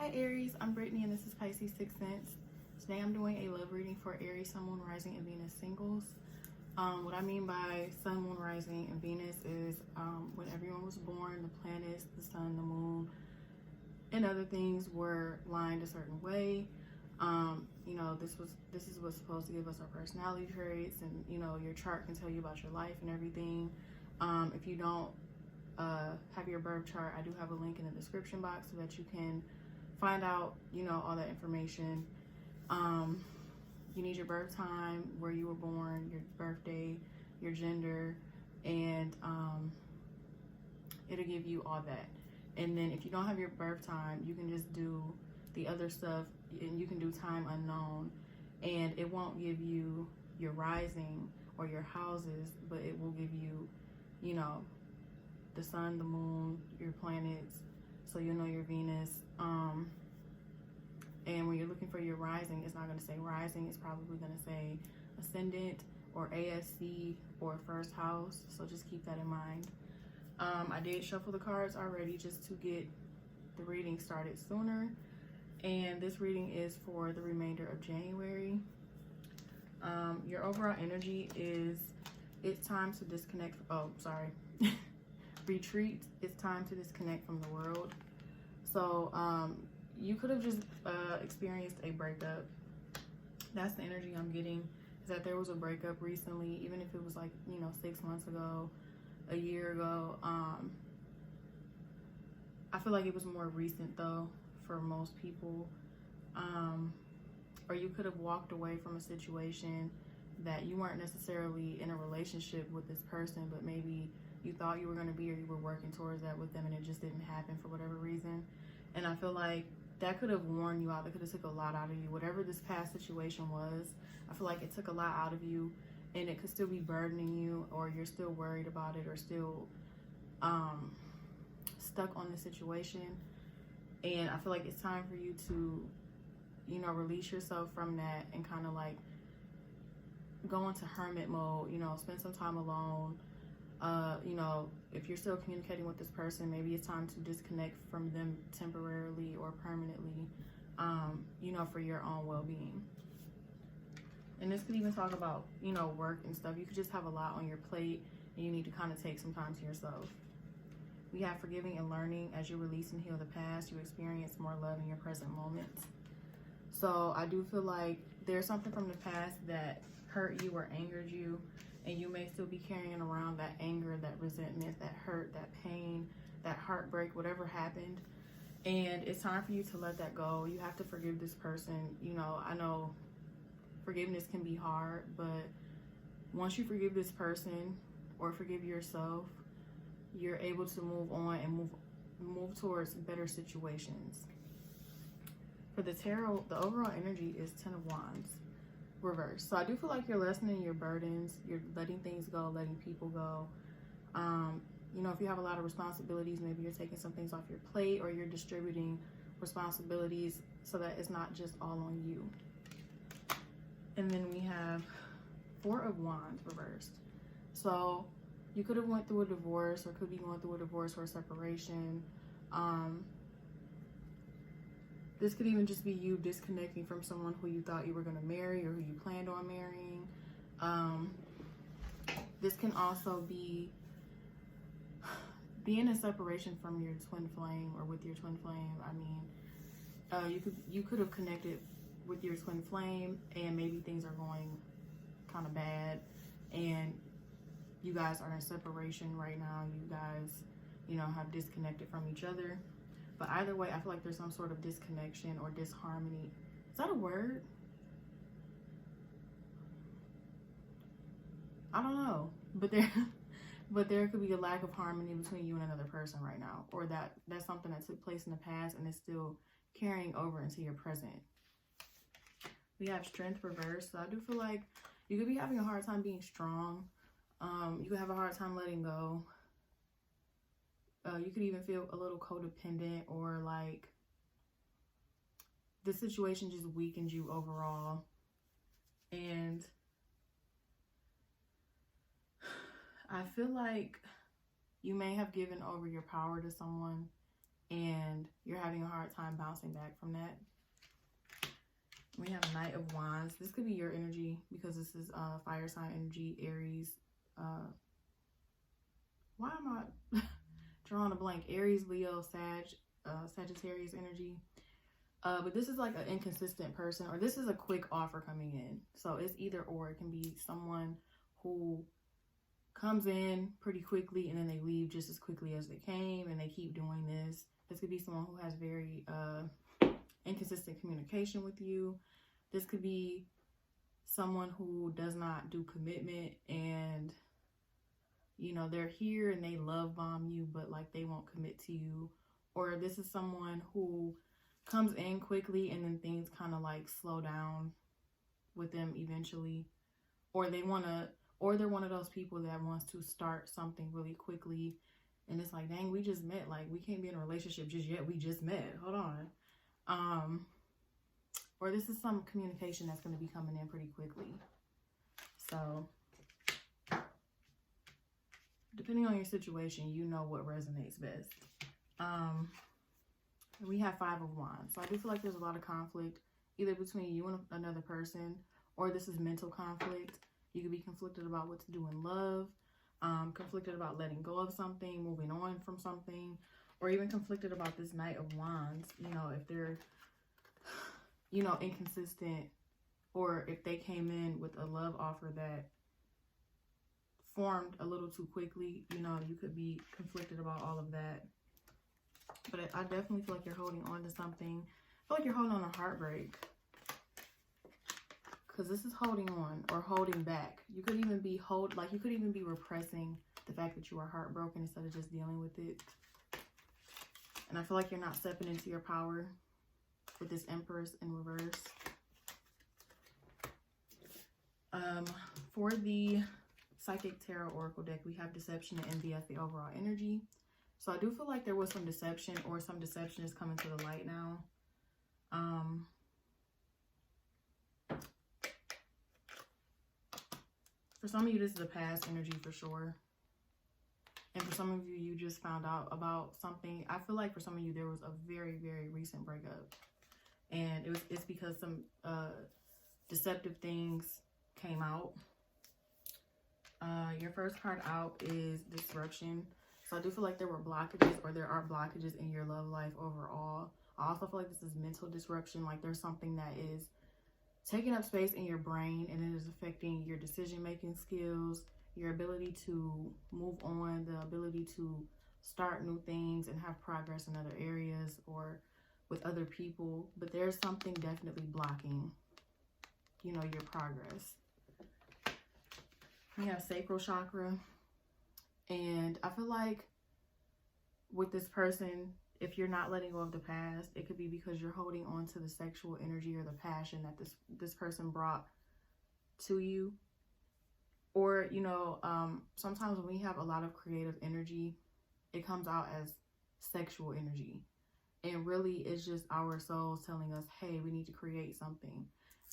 Hi Aries, I'm Brittany and this is Pisces Sixth Sense. Today I'm doing a love reading for Aries, Sun, Moon, Rising, and Venus singles. What I mean by Sun, Moon, Rising, and Venus is when everyone was born, the planets, the sun, the moon, and other things were lined a certain way. This is what's supposed to give us our personality traits, and your chart can tell you about your life and everything. If you don't have your birth chart, I do have a link in the description box so that you can find out, all that information. You need your birth time, where you were born, your birthday, your gender, and it'll give you all that. And then if you don't have your birth time, you can just do the other stuff, and you can do time unknown, and it won't give you your rising or your houses, but it will give you, the sun, the moon, your planets, so you'll know your Venus. And when you're looking for your rising, it's not going to say rising, it's probably going to say ascendant or ASC or first house, so just keep that in mind. I did shuffle the cards already just to get the reading started sooner, and this reading is for the remainder of January. Your overall energy is, it's time to disconnect. Retreat. It's time to disconnect from the world. So you could have just experienced a breakup. That's the energy I'm getting, is that there was a breakup recently, even if it was like 6 months ago, a year ago. I feel like it was more recent though for most people. Or you could have walked away from a situation that you weren't necessarily in a relationship with this person, but maybe you thought you were going to be, or you were working towards that with them, and it just didn't happen for whatever reason. And I feel like that could have worn you out. That could have took a lot out of you. Whatever this past situation was, I feel like it took a lot out of you, and it could still be burdening you, or you're still worried about it, or still stuck on the situation. And I feel like it's time for you to, release yourself from that and kind of like go into hermit mode, spend some time alone. If you're still communicating with this person, maybe it's time to disconnect from them temporarily or permanently, for your own well-being. And this could even talk about, work and stuff. You could just have a lot on your plate, and you need to kind of take some time to yourself. We have forgiving and learning. As you release and heal the past, you experience more love in your present moments. So I do feel like there's something from the past that hurt you or angered you, and you may still be carrying around that anger, that resentment, that hurt, that pain, that heartbreak, whatever happened. And it's time for you to let that go. You have to forgive this person. I know forgiveness can be hard, but once you forgive this person or forgive yourself, you're able to move on and move towards better situations. For the tarot, the overall energy is 10 of Wands reverse. So I do feel like you're lessening your burdens, you're letting things go, letting people go. If you have a lot of responsibilities, maybe you're taking some things off your plate, or you're distributing responsibilities so that it's not just all on you. And then we have 4 of Wands reversed. So you could have went through a divorce, or could be going through a divorce or a separation. This could even just be you disconnecting from someone who you thought you were going to marry, or who you planned on marrying. This can also be being in separation from your twin flame, or with your twin flame. You could have connected with your twin flame, and maybe things are going kind of bad, and you guys are in separation right now. You guys, have disconnected from each other. But either way, I feel like there's some sort of disconnection or disharmony. Is that a word? I don't know. But there could be a lack of harmony between you and another person right now. Or that's something that took place in the past and is still carrying over into your present. We have strength reversed. So I do feel like you could be having a hard time being strong. You could have a hard time letting go. You could even feel a little codependent, or like the situation just weakened you overall. And I feel like you may have given over your power to someone, and you're having a hard time bouncing back from that. We have Knight of Wands. This could be your energy because this is fire sign energy, Aries. Why am I drawing a blank? Aries, Leo, Sagittarius energy. But this is like an inconsistent person, or this is a quick offer coming in. So it's either or. It can be someone who comes in pretty quickly and then they leave just as quickly as they came, and they keep doing this. This could be someone who has very inconsistent communication with you. This could be someone who does not do commitment, and you know, they're here and they love bomb you, but like they won't commit to you. Or this is someone who comes in quickly and then things kind of like slow down with them eventually. Or they're one of those people that wants to start something really quickly, and it's like, dang, we just met, like we can't be in a relationship just yet, we just met, hold on. Or this is some communication that's going to be coming in pretty quickly. So depending on your situation, you know what resonates best. We have Five of Wands. So I do feel like there's a lot of conflict either between you and another person, or this is mental conflict. You could be conflicted about what to do in love, conflicted about letting go of something, moving on from something, or even conflicted about this Knight of Wands. You know, if they're, you know, inconsistent, or if they came in with a love offer that formed a little too quickly, you know, you could be conflicted about all of that. But I definitely feel like you're holding on to something. I feel like you're holding on to heartbreak, because this is holding on or holding back. You could even be you could even be repressing the fact that you are heartbroken instead of just dealing with it. And I feel like you're not stepping into your power with this Empress in reverse. For the Psychic Tarot Oracle deck, we have Deception and Envy as the overall energy. So I do feel like there was some deception, or some deception is coming to the light now. For some of you, this is a past energy for sure. And for some of you, you just found out about something. I feel like for some of you, there was a very, very recent breakup. And it's because some deceptive things came out. Your first card out is Disruption. So I do feel like there were blockages, or there are blockages in your love life overall. I also feel like this is mental disruption. Like there's something that is taking up space in your brain, and it is affecting your decision-making skills, your ability to move on, the ability to start new things and have progress in other areas or with other people. But there's something definitely blocking, you know, your progress. We have Sacral Chakra. And I feel like with this person, if you're not letting go of the past, it could be because you're holding on to the sexual energy or the passion that this person brought to you. Or, you know, sometimes when we have a lot of creative energy, it comes out as sexual energy. And really, it's just our souls telling us, hey, we need to create something.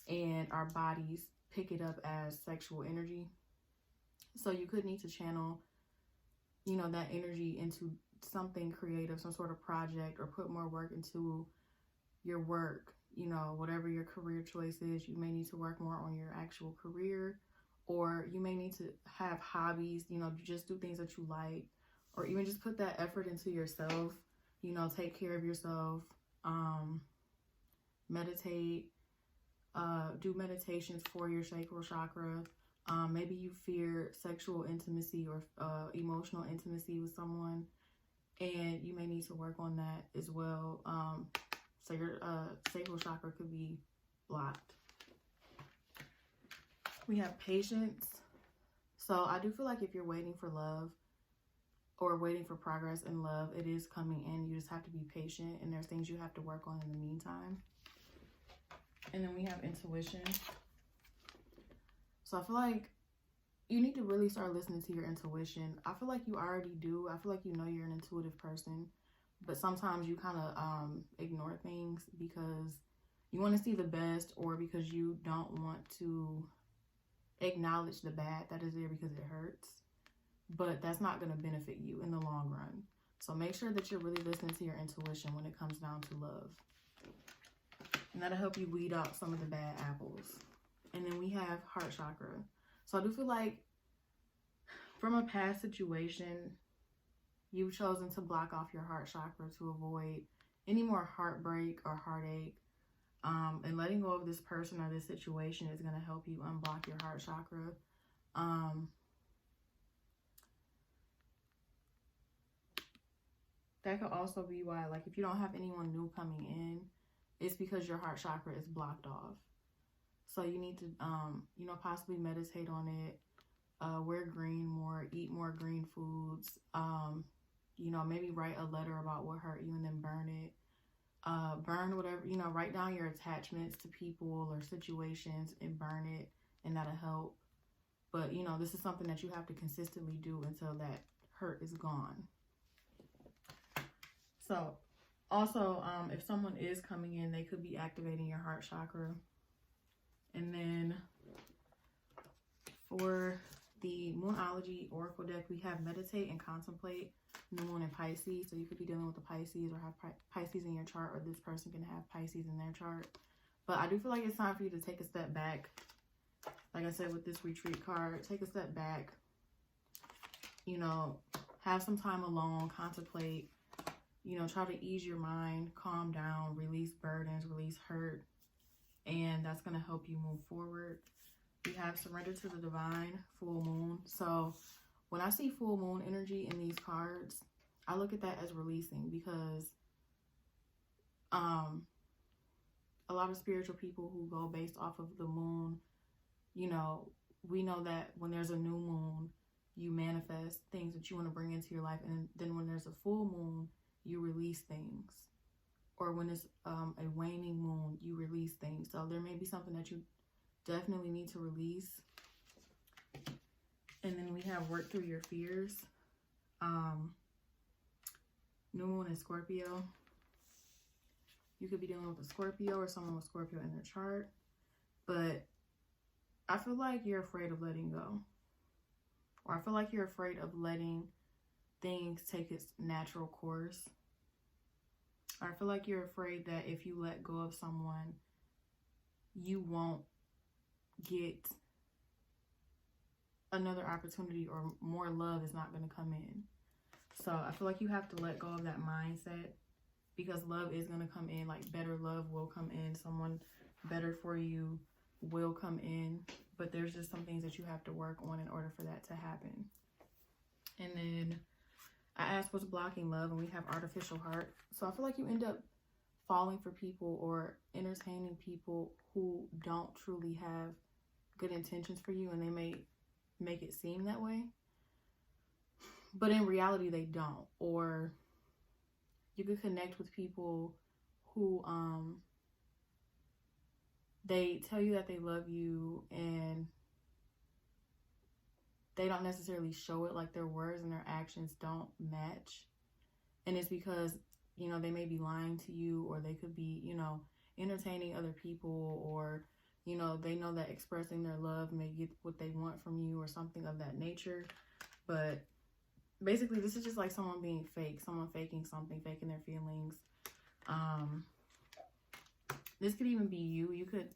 And our bodies pick it up as sexual energy. So you could need to channel, you know, that energy into something creative, some sort of project, or put more work into your work. You know, whatever your career choice is, you may need to work more on your actual career, or you may need to have hobbies, you know, just do things that you like, or even just put that effort into yourself, you know, take care of yourself, meditate, do meditations for your sacral chakra. Maybe you fear sexual intimacy or emotional intimacy with someone, and you may need to work on that as well. So your sacral chakra could be blocked. We have Patience. So I do feel like if you're waiting for love or waiting for progress in love, it is coming in. You just have to be patient, and there's things you have to work on in the meantime. And then we have Intuition. So I feel like you need to really start listening to your intuition. I feel like you already do. I feel like you know you're an intuitive person, but sometimes you kind of ignore things because you want to see the best, or because you don't want to acknowledge the bad that is there because it hurts. But that's not going to benefit you in the long run. So make sure that you're really listening to your intuition when it comes down to love. And that'll help you weed out some of the bad apples. And then we have heart chakra. So I do feel like from a past situation, you've chosen to block off your heart chakra to avoid any more heartbreak or heartache. And letting go of this person or this situation is going to help you unblock your heart chakra. That could also be why, like, if you don't have anyone new coming in, it's because your heart chakra is blocked off. So you need to, you know, possibly meditate on it, wear green more, eat more green foods, you know, maybe write a letter about what hurt you and then burn it. Burn whatever, you know, write down your attachments to people or situations and burn it, and that'll help. But, you know, this is something that you have to consistently do until that hurt is gone. So, also, if someone is coming in, they could be activating your heart chakra. And then for the Moonology Oracle deck, we have Meditate and Contemplate, New Moon in Pisces. So you could be dealing with the Pisces or have Pisces in your chart, or this person can have Pisces in their chart. But I do feel like it's time for you to take a step back. Like I said with this retreat card, take a step back. You know, have some time alone, contemplate. You know, try to ease your mind, calm down, release burdens, release hurt. And that's going to help you move forward. We have Surrender to the Divine, Full Moon. So when I see full moon energy in these cards, I look at that as releasing, because a lot of spiritual people who go based off of the moon, you know, we know that when there's a new moon, you manifest things that you want to bring into your life. And then when there's a full moon, you release things. Or when it's a waning moon, you release things. So there may be something that you definitely need to release. And then we have Work Through Your Fears. New Moon in Scorpio. You could be dealing with a Scorpio or someone with Scorpio in their chart. But I feel like you're afraid of letting go. Or I feel like you're afraid of letting things take its natural course. Or I feel like you're afraid that if you let go of someone, you won't get another opportunity, or more love is not going to come in. So I feel like you have to let go of that mindset, because love is going to come in. Like, better love will come in. Someone better for you will come in. But there's just some things that you have to work on in order for that to happen. And then I asked what's blocking love, and we have Artificial Heart. So I feel like you end up falling for people or entertaining people who don't truly have good intentions for you, and they may make it seem that way, but in reality they don't. Or you could connect with people who they tell you that they love you, and they don't necessarily show it. Like, their words and their actions don't match. And it's because, you know, they may be lying to you, or they could be, you know, entertaining other people, or, you know, they know that expressing their love may get what they want from you, or something of that nature. But basically, this is just like someone being fake, someone faking something, faking their feelings. This could even be you. You could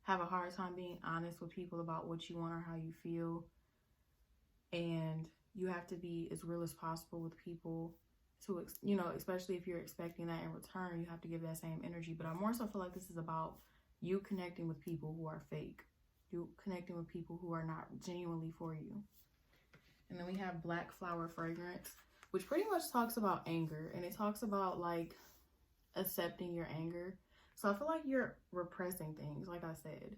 have a hard time being honest with people about what you want or how you feel. And you have to be as real as possible with people to, you know, especially if you're expecting that in return, you have to give that same energy. But I more so feel like this is about you connecting with people who are fake. You connecting with people who are not genuinely for you. And then we have Black Flower Fragrance, which pretty much talks about anger. And it talks about, like, accepting your anger. So I feel like you're repressing things. Like I said,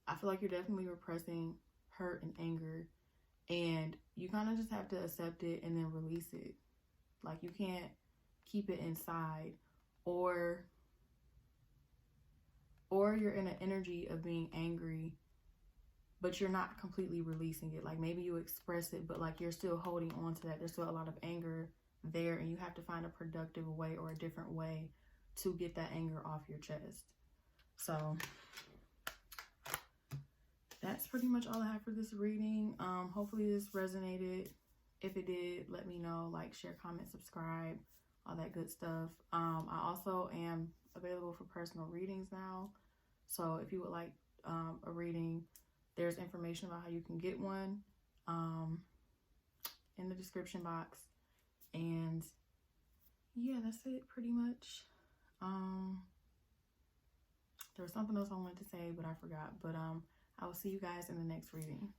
I feel like you're definitely repressing hurt and anger. And you kind of just have to accept it and then release it. Like, you can't keep it inside. Or you're in an energy of being angry, but you're not completely releasing it. Like, maybe you express it, but, like, you're still holding on to that. There's still a lot of anger there, and you have to find a productive way or a different way to get that anger off your chest. So that's pretty much all I have for this reading. Hopefully this resonated. If it did, let me know. Like, share, comment, subscribe, all that good stuff. I also am available for personal readings now. So if you would like a reading, there's information about how you can get one in the description box. And yeah, that's it pretty much. There was something else I wanted to say, but I forgot. But I will see you guys in the next reading.